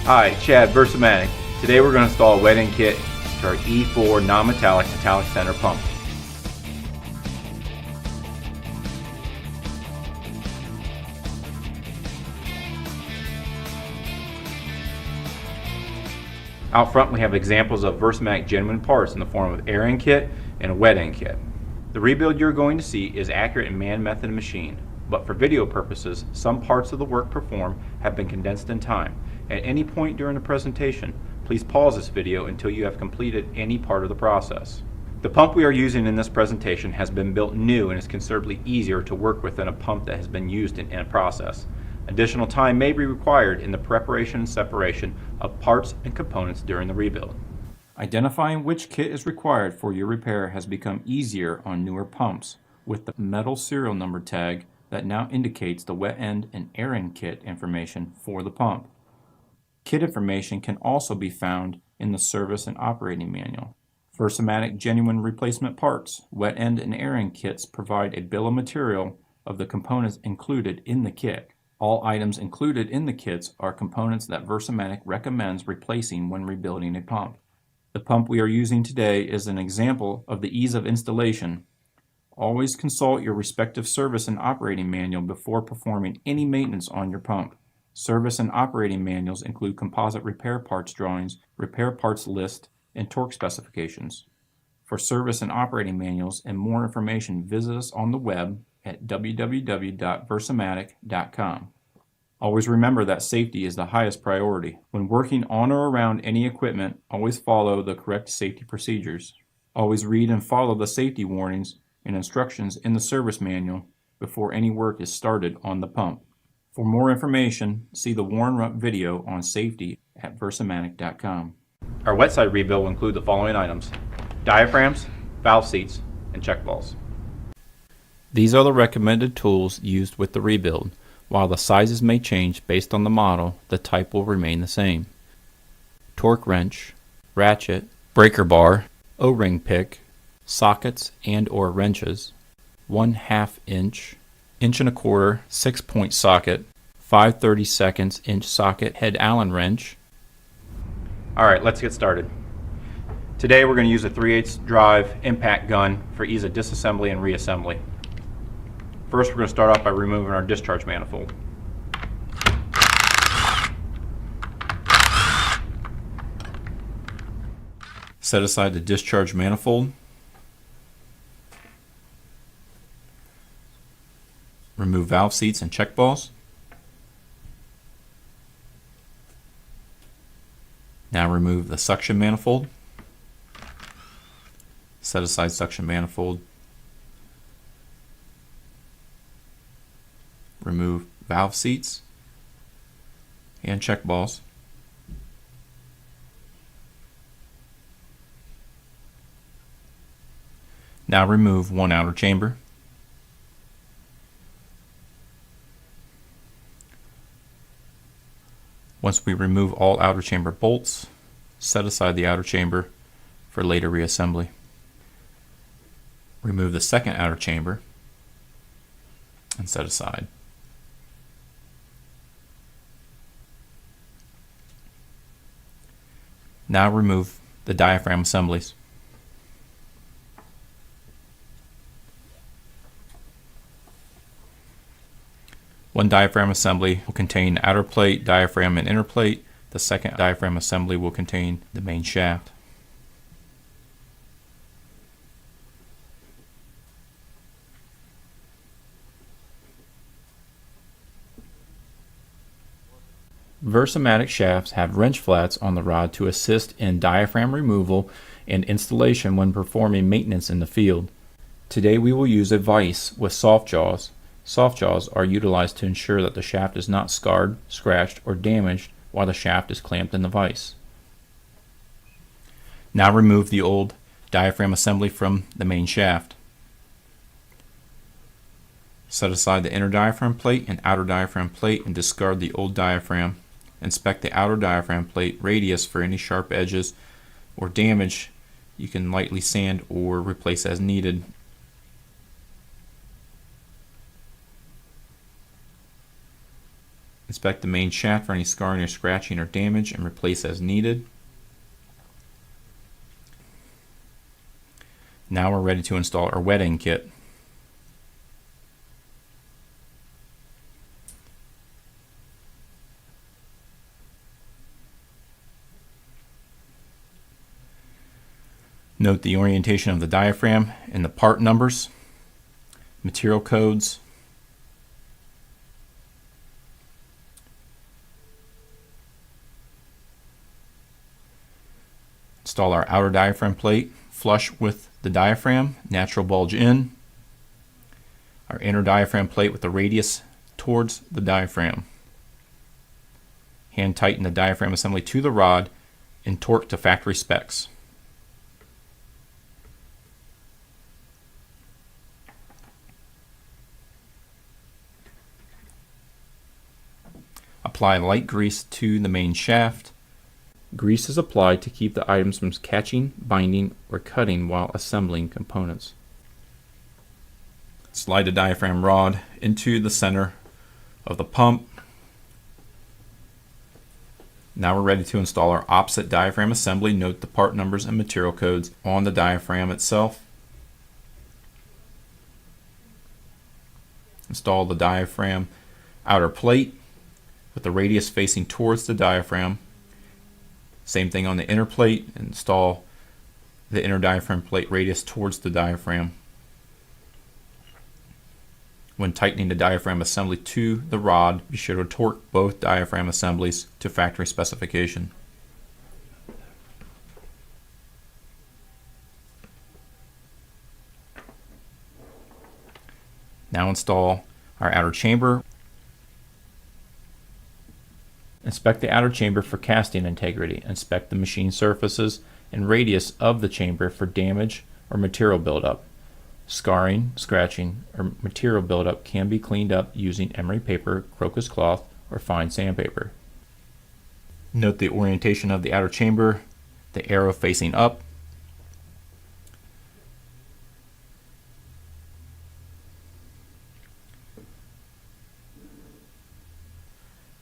Hi, Chad, Versamatic. Today we're going to install a wet end kit to our E4 non-metallic metallic center pump. Out front we have examples of Versamatic genuine parts in the form of air end kit and a wet end kit. The rebuild you're going to see is accurate and man method machine, but for video purposes some parts of the work performed have been condensed in time. At any point during the presentation, please pause this video until you have completed any part of the process. The pump we are using in this presentation has been built new and is considerably easier to work with than a pump that has been used in a process. Additional time may be required in the preparation and separation of parts and components during the rebuild. Identifying which kit is required for your repair has become easier on newer pumps with the metal serial number tag that now indicates the wet end and air end kit information for the pump. Kit information can also be found in the service and operating manual. Versamatic genuine replacement parts, wet end and air end kits provide a bill of material of the components included in the kit. All items included in the kits are components that Versamatic recommends replacing when rebuilding a pump. The pump we are using today is an example of the ease of installation. Always consult your respective service and operating manual before performing any maintenance on your pump. Service and operating manuals include composite repair parts drawings, repair parts list, and torque specifications. For service and operating manuals and more information, visit us on the web at www.versamatic.com. Always remember that safety is the highest priority. When working on or around any equipment, always follow the correct safety procedures. Always read and follow the safety warnings and instructions in the service manual before any work is started on the pump. For more information, see the Warren Rupp video on safety at versamatic.com. Our wet side rebuild will include the following items: diaphragms, valve seats, and check balls. These are the recommended tools used with the rebuild. While the sizes may change based on the model, the type will remain the same. Torque wrench, ratchet, breaker bar, O-ring pick, sockets and or wrenches, 1/2 inch, 1.25 inch 6-point socket, 5/32 inch socket head Allen wrench. Alright, let's get started. Today we're going to use a 3/8 drive impact gun for ease of disassembly and reassembly. First we're going to start off by removing our discharge manifold. Set aside the discharge manifold. Remove valve seats and check balls. Now remove the suction manifold. Set aside suction manifold. Remove valve seats and check balls. Now remove one outer chamber. Once we remove all outer chamber bolts, set aside the outer chamber for later reassembly. Remove the second outer chamber and set aside. Now remove the diaphragm assemblies. One diaphragm assembly will contain outer plate, diaphragm, and inner plate. The second diaphragm assembly will contain the main shaft. Versamatic shafts have wrench flats on the rod to assist in diaphragm removal and installation when performing maintenance in the field. Today we will use a vise with soft jaws. Soft jaws are utilized to ensure that the shaft is not scarred, scratched, or damaged while the shaft is clamped in the vise. Now remove the old diaphragm assembly from the main shaft. Set aside the inner diaphragm plate and outer diaphragm plate and discard the old diaphragm. Inspect the outer diaphragm plate radius for any sharp edges or damage. You can lightly sand or replace as needed. Inspect the main shaft for any scarring or scratching or damage and replace as needed. Now we're ready to install our wet end kit. Note the orientation of the diaphragm and the part numbers, material codes, install our outer diaphragm plate flush with the diaphragm, natural bulge in, our inner diaphragm plate with the radius towards the diaphragm. Hand tighten the diaphragm assembly to the rod and torque to factory specs. Apply light grease to the main shaft. Grease is applied to keep the items from catching, binding, or cutting while assembling components. Slide the diaphragm rod into the center of the pump. Now we're ready to install our opposite diaphragm assembly. Note the part numbers and material codes on the diaphragm itself. Install the diaphragm outer plate with the radius facing towards the diaphragm. Same thing on the inner plate. Install the inner diaphragm plate radius towards the diaphragm. When tightening the diaphragm assembly to the rod, be sure to torque both diaphragm assemblies to factory specification. Now install our outer chamber. Inspect the outer chamber for casting integrity. Inspect the machine surfaces and radius of the chamber for damage or material buildup. Scarring, scratching, or material buildup can be cleaned up using emery paper, crocus cloth, or fine sandpaper. Note the orientation of the outer chamber, the arrow facing up.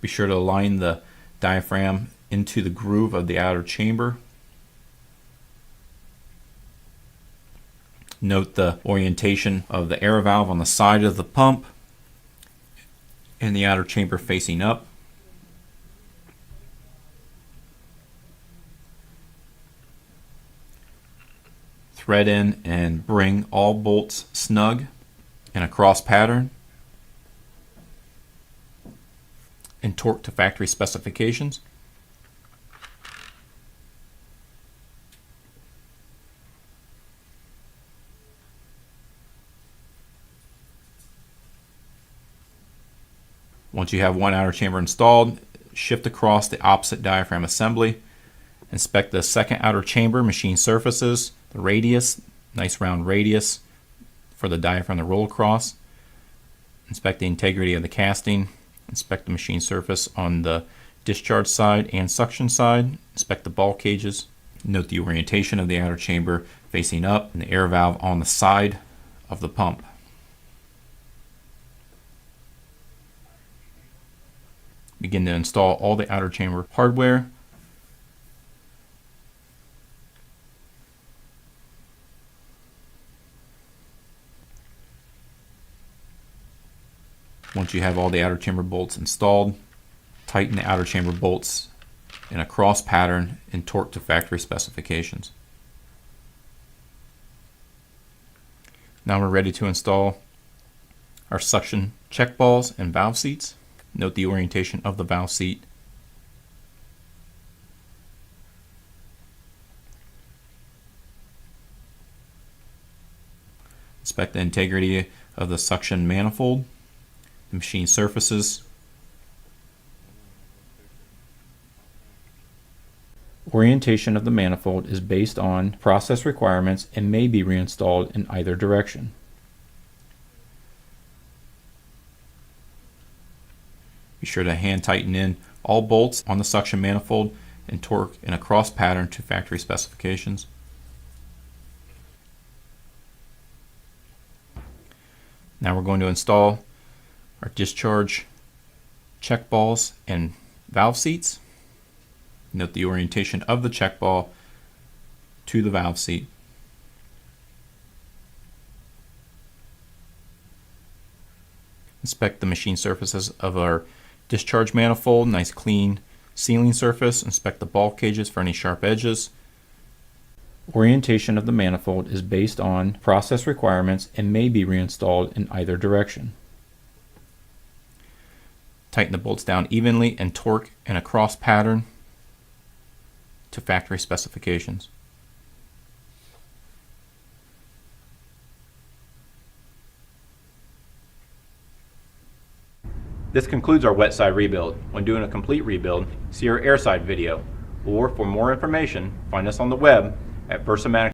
Be sure to align the diaphragm into the groove of the outer chamber. Note the orientation of the air valve on the side of the pump and the outer chamber facing up. Thread in and bring all bolts snug in a cross pattern and torque to factory specifications. Once you have one outer chamber installed, shift across the opposite diaphragm assembly. Inspect the second outer chamber machine surfaces, the radius, nice round radius for the diaphragm to roll across. Inspect the integrity of the casting. Inspect the machine surface on the discharge side and suction side. Inspect the ball cages. Note the orientation of the outer chamber facing up and the air valve on the side of the pump. Begin to install all the outer chamber hardware. Once you have all the outer chamber bolts installed, tighten the outer chamber bolts in a cross pattern and torque to factory specifications. Now we're ready to install our suction check balls and valve seats. Note the orientation of the valve seat. Inspect the integrity of the suction manifold, the machine surfaces. Orientation of the manifold is based on process requirements and may be reinstalled in either direction. Be sure to hand tighten in all bolts on the suction manifold and torque in a cross pattern to factory specifications. Now we're going to install our discharge check balls and valve seats. Note the orientation of the check ball to the valve seat. Inspect the machine surfaces of our discharge manifold, nice clean sealing surface. Inspect the ball cages for any sharp edges. Orientation of the manifold is based on process requirements and may be reinstalled in either direction. Tighten the bolts down evenly and torque in a cross pattern to factory specifications. This concludes our wet side rebuild. When doing a complete rebuild, see our air side video, or for more information, find us on the web at Versamatic.